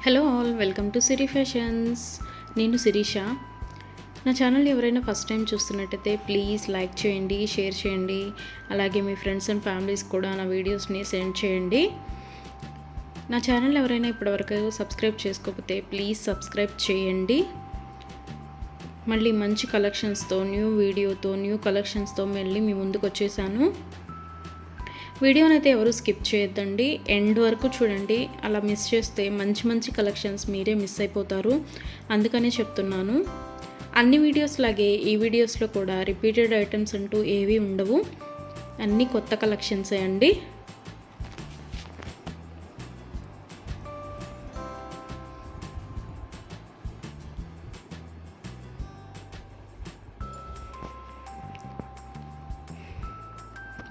Hello all, welcome to Siri fashions. నేను శిరీష. నా channel ఎవరైనా ఫస్ట్ టైం చూస్తున్నట్టయితే ప్లీజ్ లైక్ చేయండి, షేర్ చేయండి. అలాగే మీ ఫ్రెండ్స్ అండ్ ఫ్యామిలీస్ కూడా నా వీడియోస్ని సెండ్ చేయండి. నా ఛానల్ ఎవరైనా ఇప్పటివరకు సబ్స్క్రైబ్ చేసుకోకపోతే ప్లీజ్ సబ్స్క్రైబ్ చేయండి. మళ్ళీ మంచి కలెక్షన్స్తో, న్యూ వీడియోతో, న్యూ కలెక్షన్స్తో మళ్ళీ మీ ముందుకు వచ్చేసాను. వీడియోని అయితే ఎవరు స్కిప్ చేయొద్దండి, ఎండ్ వరకు చూడండి. అలా మిస్ చేస్తే మంచి మంచి కలెక్షన్స్ మీరే మిస్ అయిపోతారు. అందుకనే చెప్తున్నాను. అన్ని వీడియోస్ లాగే ఈ వీడియోస్లో కూడా రిపీటెడ్ ఐటమ్స్ అంటూ ఏవీ ఉండవు, అన్నీ కొత్త కలెక్షన్సే అండి.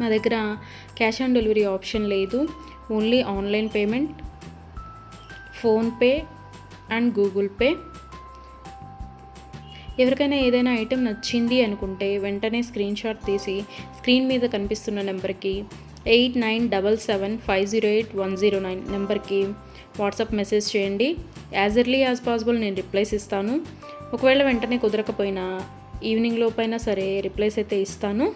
మా దగ్గర క్యాష్ ఆన్ డెలివరీ ఆప్షన్ లేదు, only online payment, PhonePe and Google pay. ఎవరికైనా ఏదైనా ఐటెం నచ్చింది అనుకుంటే వెంటనే స్క్రీన్ షాట్ తీసి స్క్రీన్ మీద కనిపిస్తున్న నెంబర్కి 8977508109 నెంబర్కి వాట్సాప్ మెసేజ్ చేయండి. యాజ్ ఎర్లీ యాజ్ పాసిబుల్ నేను రిప్లైస్ ఇస్తాను. ఒకవేళ వెంటనే కుదరకపోయినా ఈవినింగ్ లోపైనా సరే రిప్లైస్ అయితే ఇస్తాను.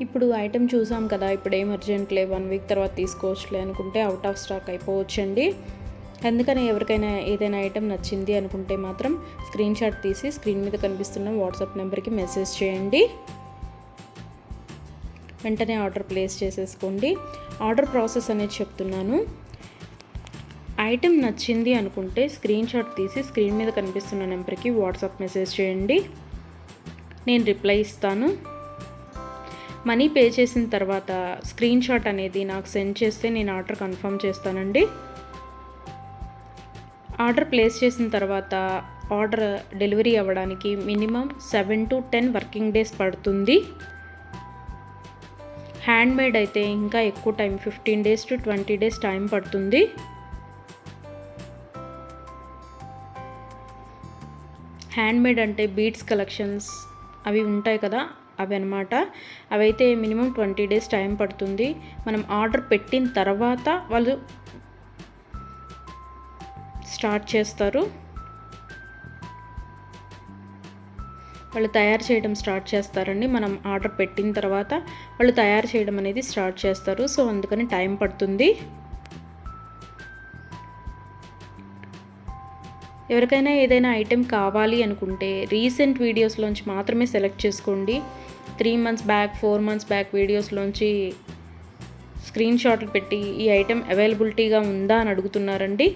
ఇప్పుడు ఐటెం చూసాం కదా, ఇప్పుడు ఏం అర్జెంట్లే, 1 వీక్ తర్వాత తీసుకోవచ్చులే అనుకుంటే అవుట్ ఆఫ్ స్టాక్ అయిపోవచ్చండి. అందుకని ఎవరికైనా ఏదైనా ఐటెం నచ్చింది అనుకుంటే మాత్రం స్క్రీన్ షాట్ తీసి స్క్రీన్ మీద కనిపిస్తున్న వాట్సాప్ నెంబర్కి మెసేజ్ చేయండి. వెంటనే ఆర్డర్ ప్లేస్ చేసేసుకోండి. ఆర్డర్ ప్రాసెస్ అనేది చెప్తున్నాను. ఐటెం నచ్చింది అనుకుంటే స్క్రీన్ షాట్ తీసి స్క్రీన్ మీద కనిపిస్తున్న నెంబర్కి వాట్సాప్ మెసేజ్ చేయండి, నేను రిప్లై ఇస్తాను. మనీ పే చేసిన తర్వాత స్క్రీన్ షాట్ అనేది నాకు సెండ్ చేస్తే నేను ఆర్డర్ కన్ఫర్మ్ చేస్తానండి. ఆర్డర్ ప్లేస్ చేసిన తర్వాత ఆర్డర్ డెలివరీ అవ్వడానికి మినిమం 7 to 10 వర్కింగ్ డేస్ పడుతుంది. హ్యాండ్మేడ్ అయితే ఇంకా ఎక్కువ time, 15 days to 20 days time పడుతుంది. హ్యాండ్మేడ్ అంటే బీడ్స్ కలెక్షన్స్ అవి ఉంటాయి కదా, అవి అనమాట. అవైతే మినిమం 20 days టైం పడుతుంది. మనం ఆర్డర్ పెట్టిన తర్వాత వాళ్ళు స్టార్ట్ చేస్తారు, వాళ్ళు తయారు చేయడం స్టార్ట్ చేస్తారండి. మనం ఆర్డర్ పెట్టిన తర్వాత వాళ్ళు తయారు చేయడం అనేది స్టార్ట్ చేస్తారు. సో అందుకని టైం పడుతుంది. ఎవరికైనా ఏదైనా ఐటెం కావాలి అనుకుంటే రీసెంట్ వీడియోస్లోంచి మాత్రమే సెలెక్ట్ చేసుకోండి. 3 months బ్యాక్, 4 months బ్యాక్ వీడియోస్లోంచి స్క్రీన్ షాట్లు పెట్టి ఈ ఐటెం అవైలబిలిటీగా ఉందా అని అడుగుతున్నారండి.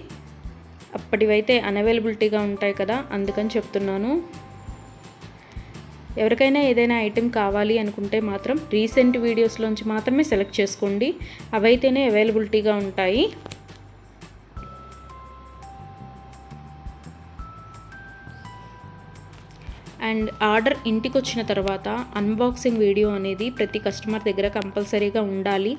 అప్పటివైతే అన్అవైలబిలిటీగా ఉంటాయి కదా, అందుకని చెప్తున్నాను. ఎవరికైనా ఏదైనా ఐటెం కావాలి అనుకుంటే మాత్రం రీసెంట్ వీడియోస్లోంచి మాత్రమే సెలెక్ట్ చేసుకోండి, అవైతేనే అవైలబిలిటీగా ఉంటాయి. అండ్ ఆర్డర్ ఇంటికి వచ్చిన తర్వాత అన్బాక్సింగ్ వీడియో అనేది ప్రతి కస్టమర్ దగ్గర కంపల్సరీగా ఉండాలి.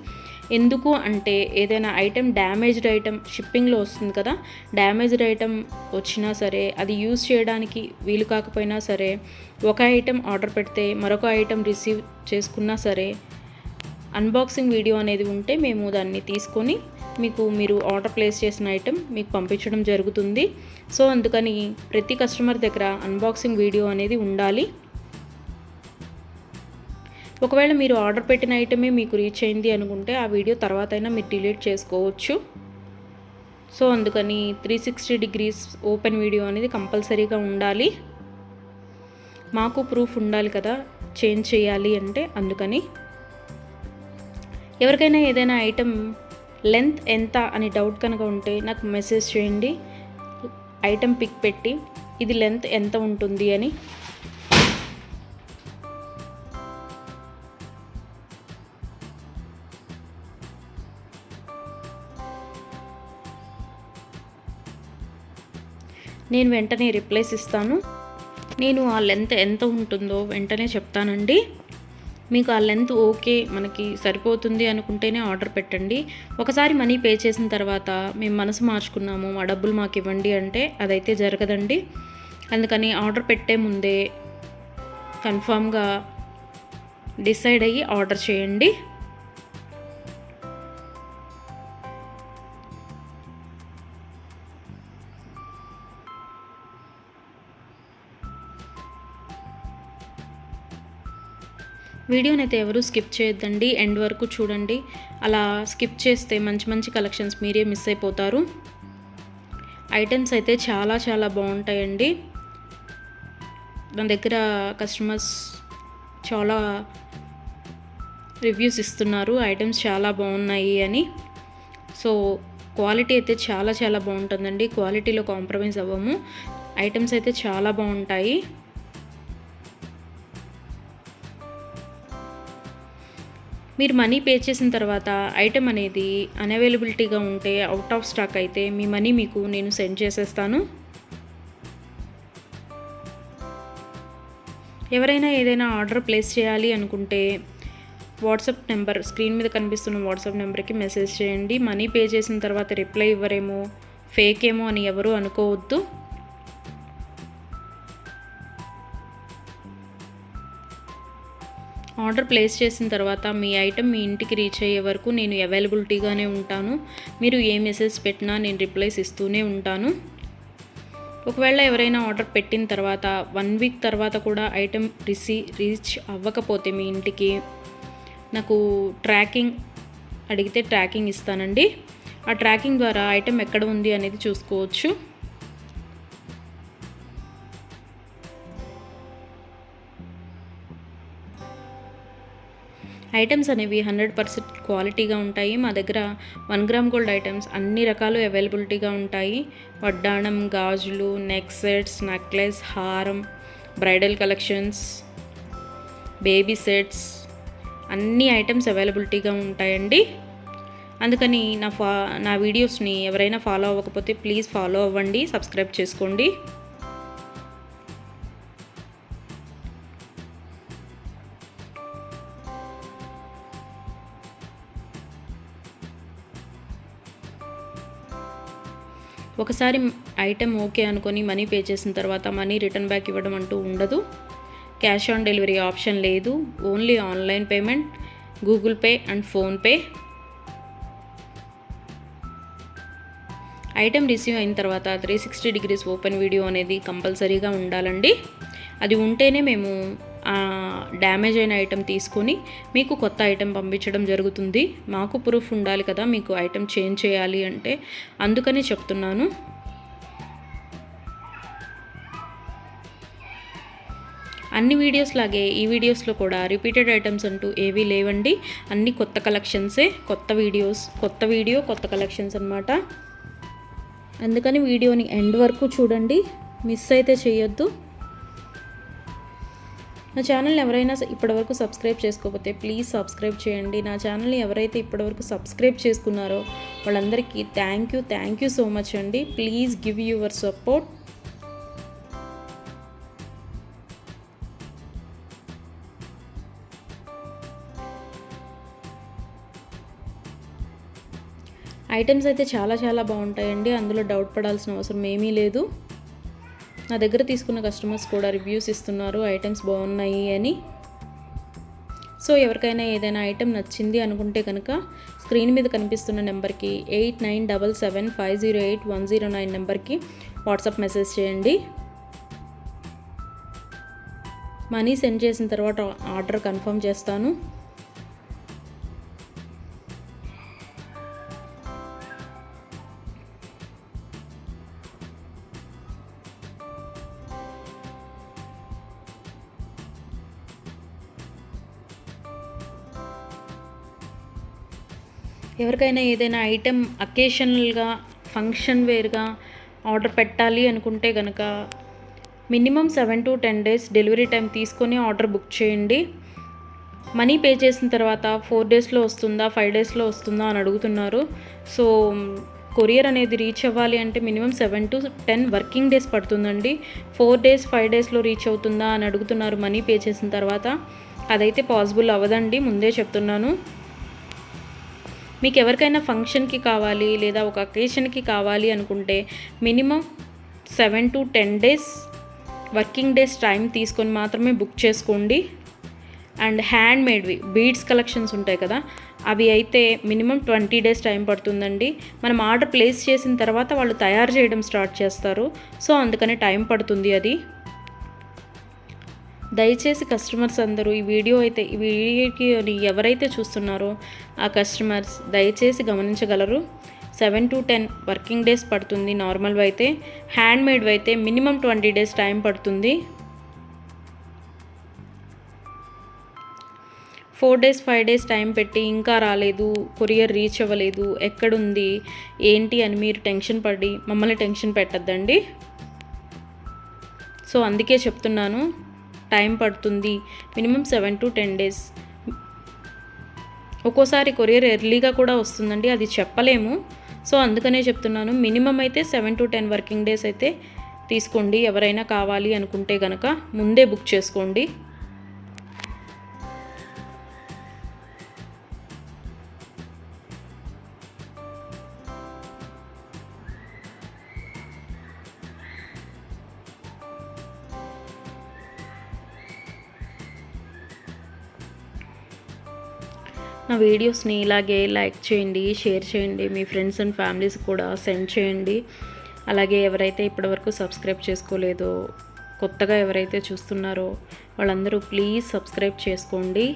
ఎందుకు అంటే ఏదైనా ఐటెం డ్యామేజ్డ్ ఐటెం షిప్పింగ్లో వస్తుంది కదా, డ్యామేజ్డ్ ఐటెం వచ్చినా సరే అది యూజ్ చేయడానికి వీలు కాకపోయినా సరే, ఒక ఐటెం ఆర్డర్ పెడితే మరొక ఐటెం రిసీవ్ చేసుకున్నా సరే అన్బాక్సింగ్ వీడియో అనేది ఉంటే మేము దాన్ని తీసుకొని మీరు ఆర్డర్ ప్లేస్ చేసిన ఐటెం మీకు పంపించడం జరుగుతుంది. సో అందుకని ప్రతి కస్టమర్ దగ్గర అన్బాక్సింగ్ వీడియో అనేది ఉండాలి. ఒకవేళ మీరు ఆర్డర్ పెట్టిన ఐటమే మీకు రీచ్ అయింది అనుకుంటే ఆ వీడియో తర్వాత అయినా మీరు డిలీట్ చేసుకోవచ్చు. సో అందుకని 360 degrees ఓపెన్ వీడియో అనేది కంపల్సరీగా ఉండాలి. మాకు ప్రూఫ్ ఉండాలి కదా చేంజ్ చేయాలి అంటే, అందుకని. ఎవరికైనా ఏదైనా ఐటెం లెంత్ ఎంత అని డౌట్ కనుక ఉంటే నాకు మెసేజ్ చేయండి, ఐటెం పిక్ పెట్టి ఇది లెంత్ ఎంత ఉంటుంది అని. నేను వెంటనే రిప్లైస్ ఇస్తాను. నేను ఆ లెంత్ ఎంత ఉంటుందో వెంటనే చెప్తానండి. మీకు ఆ లెంత్ ఓకే మనకి సరిపోతుంది అనుకుంటేనే ఆర్డర్ పెట్టండి. ఒకసారి మనీ పే చేసిన తర్వాత మేము మనసు మార్చుకున్నాము, మా డబ్బులు మాకు ఇవ్వండి అంటే అదైతే జరగదండి. అందుకని ఆర్డర్ పెట్టే ముందే కన్ఫామ్గా డిసైడ్ అయ్యి ఆర్డర్ చేయండి. వీడియోని అయితే ఎవరు స్కిప్ చేయొద్దండి, ఎండ్ వరకు చూడండి. అలా స్కిప్ చేస్తే మంచి మంచి కలెక్షన్స్ మీరే మిస్ అయిపోతారు. ఐటమ్స్ అయితే చాలా చాలా బాగుంటాయండి. నా దగ్గర కస్టమర్స్ చాలా రివ్యూస్ ఇస్తున్నారు, ఐటమ్స్ చాలా బాగున్నాయి అని. సో క్వాలిటీ అయితే చాలా చాలా బాగుంటుందండి, క్వాలిటీలో కాంప్రమైజ్ అవ్వము. ఐటమ్స్ అయితే చాలా బాగుంటాయి. మీరు మనీ పే చేసిన తర్వాత ఐటెం అనేది అన్అవైలబిలిటీగా ఉంటే, అవుట్ ఆఫ్ స్టాక్ అయితే మీ మనీ మీకు నేను సెండ్ చేసేస్తాను. ఎవరైనా ఏదైనా ఆర్డర్ ప్లేస్ చేయాలి అనుకుంటే వాట్సాప్ నెంబర్, స్క్రీన్ మీద కనిపిస్తున్న వాట్సాప్ నెంబర్కి మెసేజ్ చేయండి. మనీ పే చేసిన తర్వాత రిప్లై ఇవ్వరేమో, ఫేక్ ఏమో అని ఎవరు అనుకోవద్దు. ఆర్డర్ ప్లేస్ చేసిన తర్వాత మీ ఐటెం మీ ఇంటికి రీచ్ అయ్యే వరకు నేను అవైలబిలిటీగానే ఉంటాను. మీరు ఏ మెసేజ్ పెట్టినా నేను రిప్లైస్ ఇస్తూనే ఉంటాను. ఒకవేళ ఎవరైనా ఆర్డర్ పెట్టిన తర్వాత 1 వీక్ తర్వాత కూడా ఐటెం రీచ్ అవ్వకపోతే మీ ఇంటికి నాకు ట్రాకింగ్ అడిగితే ట్రాకింగ్ ఇస్తానండి. ఆ ట్రాకింగ్ ద్వారా ఐటెం ఎక్కడ ఉంది అనేది చూసుకోవచ్చు. ఐటమ్స్ అనేవి 100% క్వాలిటీగా ఉంటాయి. మా దగ్గర 1 గ్రామ్ గోల్డ్ ఐటమ్స్ అన్ని రకాలు అవైలబిలిటీగా ఉంటాయి. వడ్డాణం, గాజులు, నెక్ సెట్స్, నెక్లెస్, హారం, బ్రైడల్ కలెక్షన్స్, బేబీ సెట్స్, అన్ని ఐటమ్స్ అవైలబిలిటీగా ఉంటాయండి. అందుకని నా వీడియోస్ని ఎవరైనా ఫాలో అవ్వకపోతే ప్లీజ్ ఫాలో అవ్వండి, సబ్స్క్రైబ్ చేసుకోండి. ఒకసారి ఐటెం ఓకే అనుకొని మనీ పే చేసిన తర్వాత మనీ రిటర్న్ బ్యాక్ ఇవ్వడం అంటూ ఉండదు. క్యాష్ ఆన్ డెలివరీ ఆప్షన్ లేదు. Only online payment, Google pay and PhonePe. Item receive అయిన తర్వాత 360 డిగ్రీస్ ఓపెన్ వీడియో అనేది కంపల్సరీగా ఉండాలండి. అది ఉంటేనే మేము డ్యామేజ్ అయిన ఐటెం తీసుకొని మీకు కొత్త ఐటెం పంపించడం జరుగుతుంది. మాకు ప్రూఫ్ ఉండాలి కదా మీకు ఐటెం చేంజ్ చేయాలి అంటే, అందుకని చెప్తున్నాను. అన్ని వీడియోస్ లాగే ఈ వీడియోస్లో కూడా రిపీటెడ్ ఐటమ్స్ అంటూ ఏవీ లేవండి. అన్ని కొత్త కలెక్షన్సే, కొత్త వీడియో కొత్త కలెక్షన్స్ అన్నమాట. అందుకని వీడియోని ఎండ్ వరకు చూడండి, మిస్ అయితే చేయొద్దు. నా ఛానల్ని ఎవరైనా ఇప్పటివరకు సబ్స్క్రైబ్ చేసుకోకపోతే ప్లీజ్ సబ్స్క్రైబ్ చేయండి. నా ఛానల్ని ఎవరైతే ఇప్పటివరకు సబ్స్క్రైబ్ చేసుకున్నారో వాళ్ళందరికీ థ్యాంక్ యూ సో మచ్ అండి. Please give your support. Items అయితే చాలా చాలా బాగుంటాయండి, అందులో డౌట్ పడాల్సిన అవసరం ఏమీ లేదు. నా దగ్గర తీసుకున్న కస్టమర్స్ కూడా రివ్యూస్ ఇస్తున్నారు ఐటమ్స్ బాగున్నాయి అని. సో ఎవరికైనా ఏదైనా ఐటెం నచ్చింది అనుకుంటే కనుక స్క్రీన్ మీద కనిపిస్తున్న నెంబర్కి 8977508109 నెంబర్కి వాట్సాప్ మెసేజ్ చేయండి. మనీ సెండ్ చేసిన తర్వాత ఆర్డర్ కన్ఫర్మ్ చేస్తాను. ఎవరికైనా ఏదైనా ఐటెం అకేషనల్గా, ఫంక్షన్ వేర్గా ఆర్డర్ పెట్టాలి అనుకుంటే కనుక minimum 7 to 10 days delivery time తీసుకొని ఆర్డర్ బుక్ చేయండి. మనీ పే చేసిన తర్వాత 4 daysలో వస్తుందా, 5 daysలో వస్తుందా అని అడుగుతున్నారు. సో కొరియర్ అనేది రీచ్ అవ్వాలి అంటే మినిమం 7 to 10 వర్కింగ్ డేస్ పడుతుందండి. 4 days 5 daysలో రీచ్ అవుతుందా అని అడుగుతున్నారు మనీ పే చేసిన తర్వాత. అదైతే పాసిబుల్ అవ్వదండి, ముందే చెప్తున్నాను. మీకు ఎవరికైనా ఫంక్షన్కి కావాలి లేదా ఒక అకేషన్కి కావాలి అనుకుంటే minimum 7 to 10 days working days time తీసుకొని మాత్రమే బుక్ చేసుకోండి. అండ్ హ్యాండ్ మేడ్వి బీడ్స్ కలెక్షన్స్ ఉంటాయి కదా, అవి అయితే మినిమం 20 డేస్ టైం పడుతుందండి. మనం ఆర్డర్ ప్లేస్ చేసిన తర్వాత వాళ్ళు తయారు చేయడం స్టార్ట్ చేస్తారు, సో అందుకని టైం పడుతుంది అది. దయచేసి కస్టమర్స్ అందరూ ఈ వీడియోకి ఎవరైతే చూస్తున్నారో ఆ కస్టమర్స్ దయచేసి గమనించగలరు. 7 to 10 వర్కింగ్ డేస్ పడుతుంది నార్మల్వి అయితే. హ్యాండ్ మేడ్వి అయితే మినిమం 20 డేస్ టైం పడుతుంది. 4 days 5 days టైం పెట్టి ఇంకా రాలేదు, కొరియర్ రీచ్ అవ్వలేదు, ఎక్కడుంది ఏంటి అని మీరు టెన్షన్ పడి మమ్మల్ని టెన్షన్ పెట్టద్దండి. సో అందుకే చెప్తున్నాను, టైం పడుతుంది మినిమం 7 to 10 డేస్. ఒక్కోసారి కొరియర్ ఎర్లీగా కూడా వస్తుందండి, అది చెప్పలేము. సో అందుకనే చెప్తున్నాను, మినిమం అయితే 7 to 10 వర్కింగ్ డేస్ అయితే తీసుకోండి. ఎవరైనా కావాలి అనుకుంటే కనుక ముందే బుక్ చేసుకోండి. నా వీడియోస్ని ఇలాగే లైక్ చేయండి, షేర్ చేయండి, మీ ఫ్రెండ్స్ అండ్ ఫ్యామిలీస్ కూడా సెండ్ చేయండి. అలాగే ఎవరైతే ఇప్పటివరకు సబ్స్క్రైబ్ చేసుకోలేదో, కొత్తగా ఎవరైతే చూస్తున్నారో వాళ్ళందరూ ప్లీజ్ సబ్స్క్రైబ్ చేసుకోండి.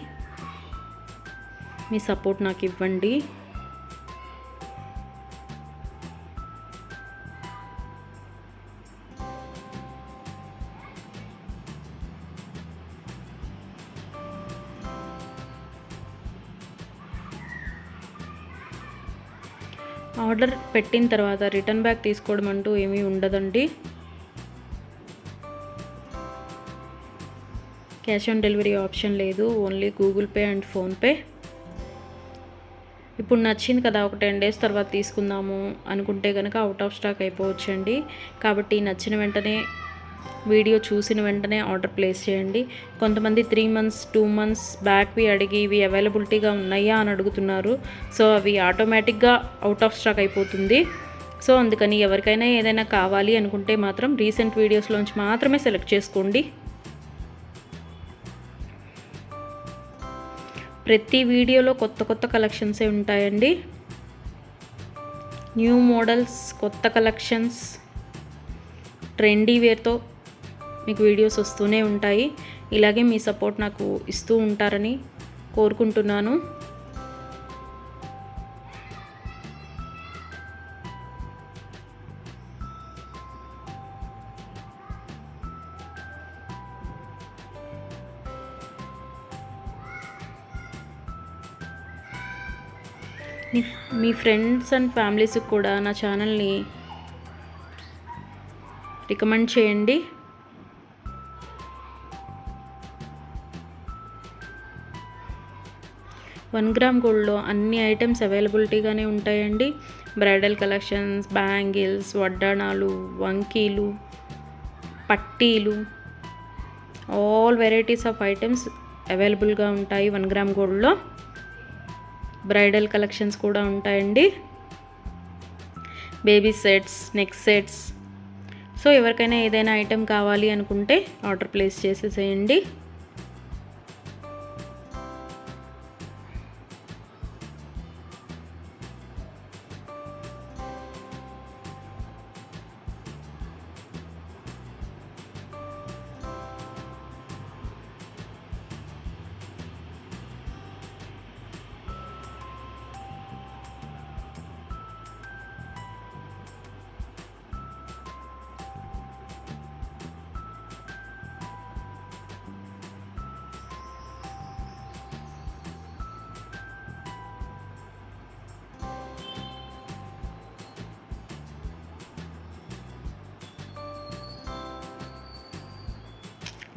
మీ సపోర్ట్ నాకు ఇవ్వండి. ఆర్డర్ పెట్టిన తర్వాత రిటర్న్ బ్యాక్ తీసుకోవడం అంటూ ఏమీ ఉండదండి. క్యాష్ ఆన్ డెలివరీ ఆప్షన్ లేదు, only Google pay and PhonePe. ఇప్పుడు నచ్చింది కదా, ఒక 10 days తర్వాత తీసుకుందాము అనుకుంటే కనుక అవుట్ ఆఫ్ స్టాక్ అయిపోవచ్చండి. కాబట్టి నచ్చిన వెంటనే, వీడియో చూసిన వెంటనే ఆర్డర్ ప్లేస్ చేయండి. కొంతమంది 3 months 2 months బ్యాక్వి అడిగి ఇవి అవైలబిలిటీగా ఉన్నాయా అని అడుగుతున్నారు. సో అవి ఆటోమేటిక్గా అవుట్ ఆఫ్ స్టాక్ అయిపోతుంది. సో అందుకని ఎవరికైనా ఏదైనా కావాలి అనుకుంటే మాత్రం రీసెంట్ వీడియోస్లోంచి మాత్రమే సెలెక్ట్ చేసుకోండి. ప్రతి వీడియోలో కొత్త కలెక్షన్సే ఉంటాయండి. న్యూ మోడల్స్, కొత్త కలెక్షన్స్, ట్రెండీ వేర్తో మీకు వీడియోస్ వస్తూనే ఉంటాయి. ఇలాగే మీ సపోర్ట్ నాకు ఇస్తూ ఉంటారని కోరుకుంటున్నాను. మీ ఫ్రెండ్స్ అండ్ ఫ్యామిలీస్కి కూడా నా ఛానల్ని రికమెండ్ చేయండి. వన్ గ్రామ్ గోల్డ్లో అన్ని ఐటమ్స్ అవైలబిలిటీగానే ఉంటాయండి. బ్రైడల్ కలెక్షన్స్, బ్యాంగిల్స్, వడ్డాణాలు, వంకీలు, పట్టీలు, ఆల్ వెరైటీస్ ఆఫ్ ఐటమ్స్ అవైలబుల్గా ఉంటాయి 1 గ్రామ్ గోల్డ్లో. బ్రైడల్ కలెక్షన్స్ కూడా ఉంటాయండి, baby sets, neck sets. So ఎవరికైనా ఏదైనా ఐటెం కావాలి అనుకుంటే ఆర్డర్ ప్లేస్ చేసేసేయండి.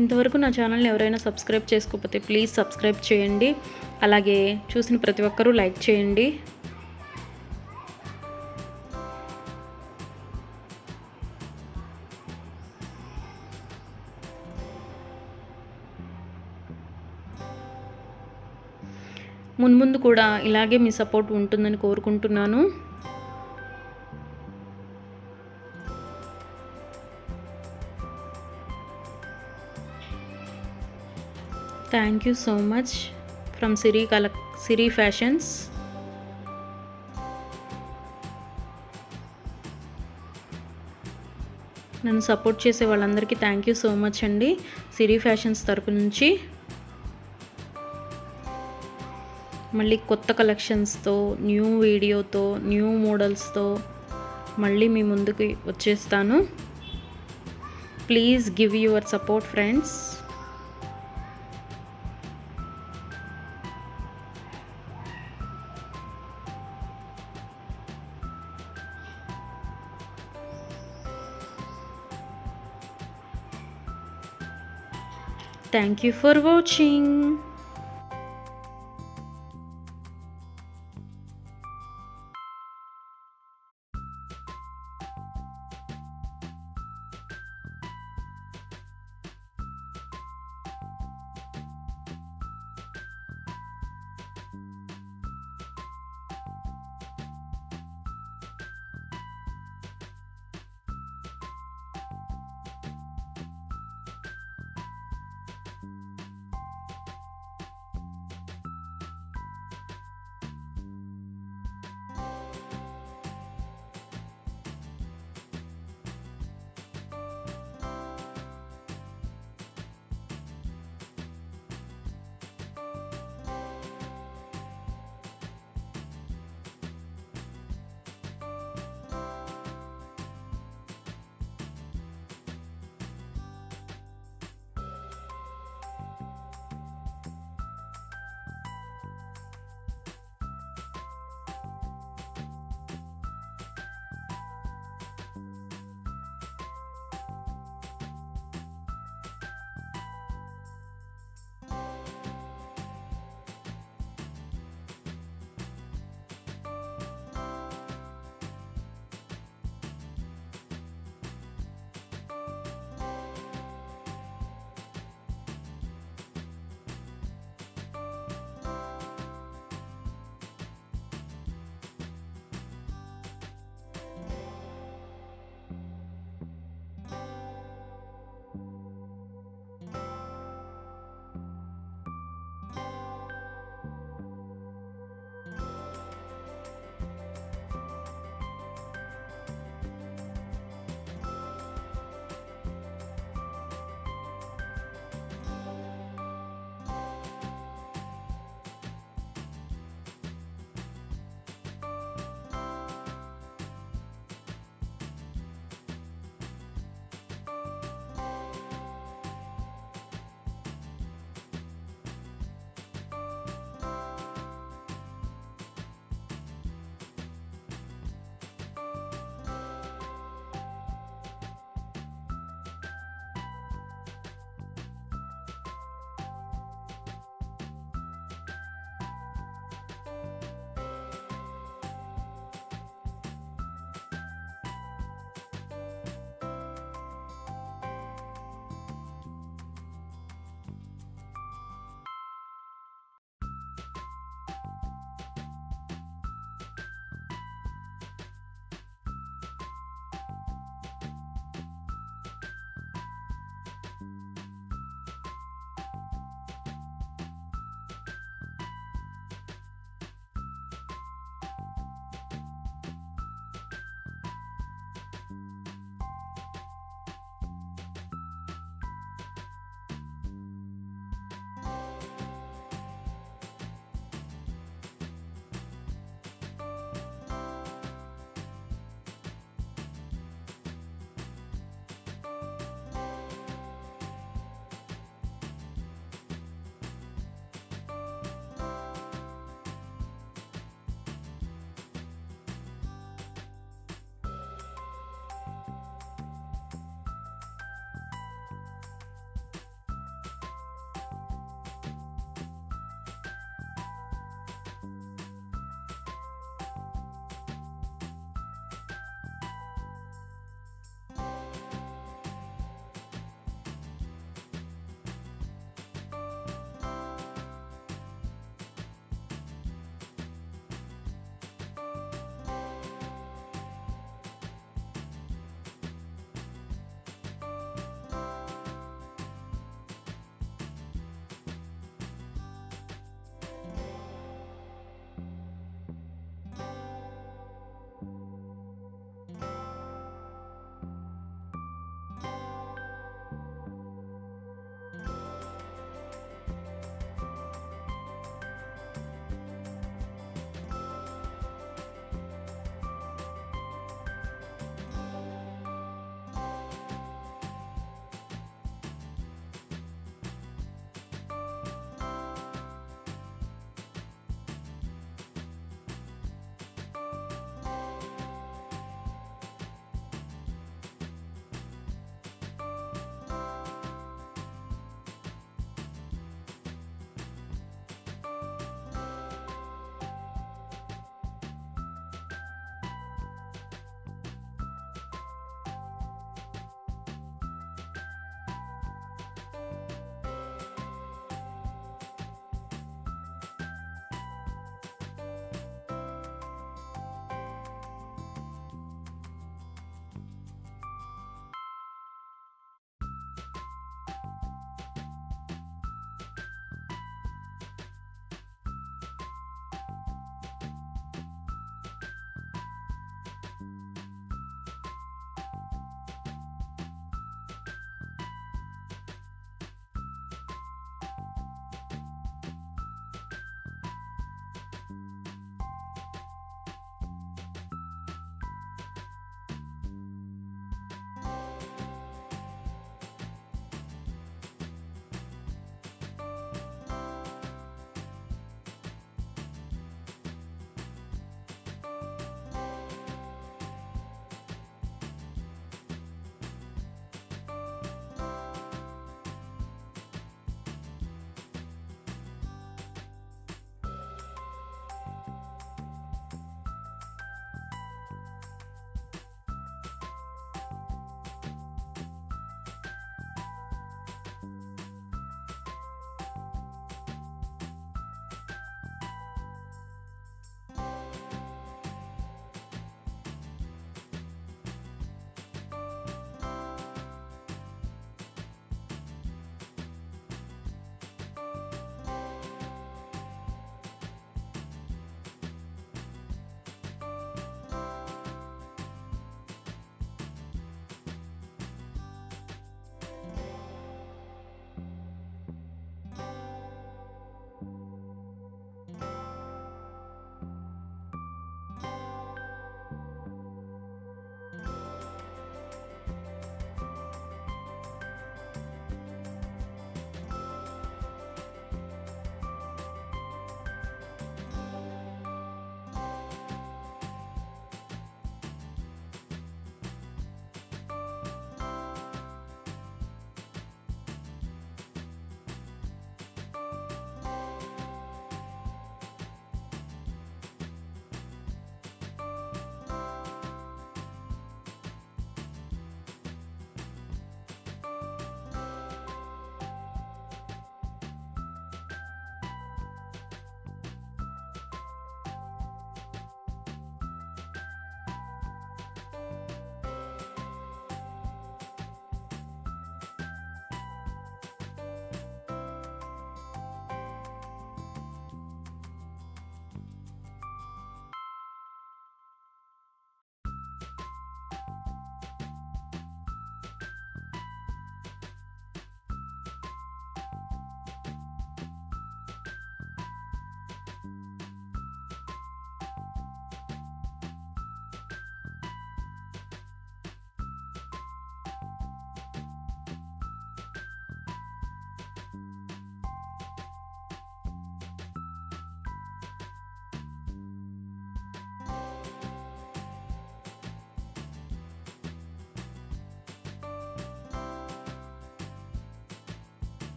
ఇంతవరకు నా ఛానల్ని ఎవరైనా సబ్స్క్రైబ్ చేసుకోకపోతే ప్లీజ్ సబ్స్క్రైబ్ చేయండి. అలాగే చూసిన ప్రతి ఒక్కరూ లైక్ చేయండి. మున్ముందు కూడా ఇలాగే మీ సపోర్ట్ ఉంటుందని కోరుకుంటున్నాను. Thank you so much from Siri fashions. నన్ను సపోర్ట్ చేసే వాళ్ళందరికీ థ్యాంక్ యూ సో మచ్ అండి, సిరి ఫ్యాషన్స్ తరపు నుంచి. మళ్ళీ కొత్త కలెక్షన్స్తో, న్యూ వీడియోతో, న్యూ మోడల్స్తో మళ్ళీ మీ ముందుకు వచ్చేస్తాను. Please give your support friends. Thank you for watching.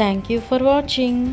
Thank you for watching.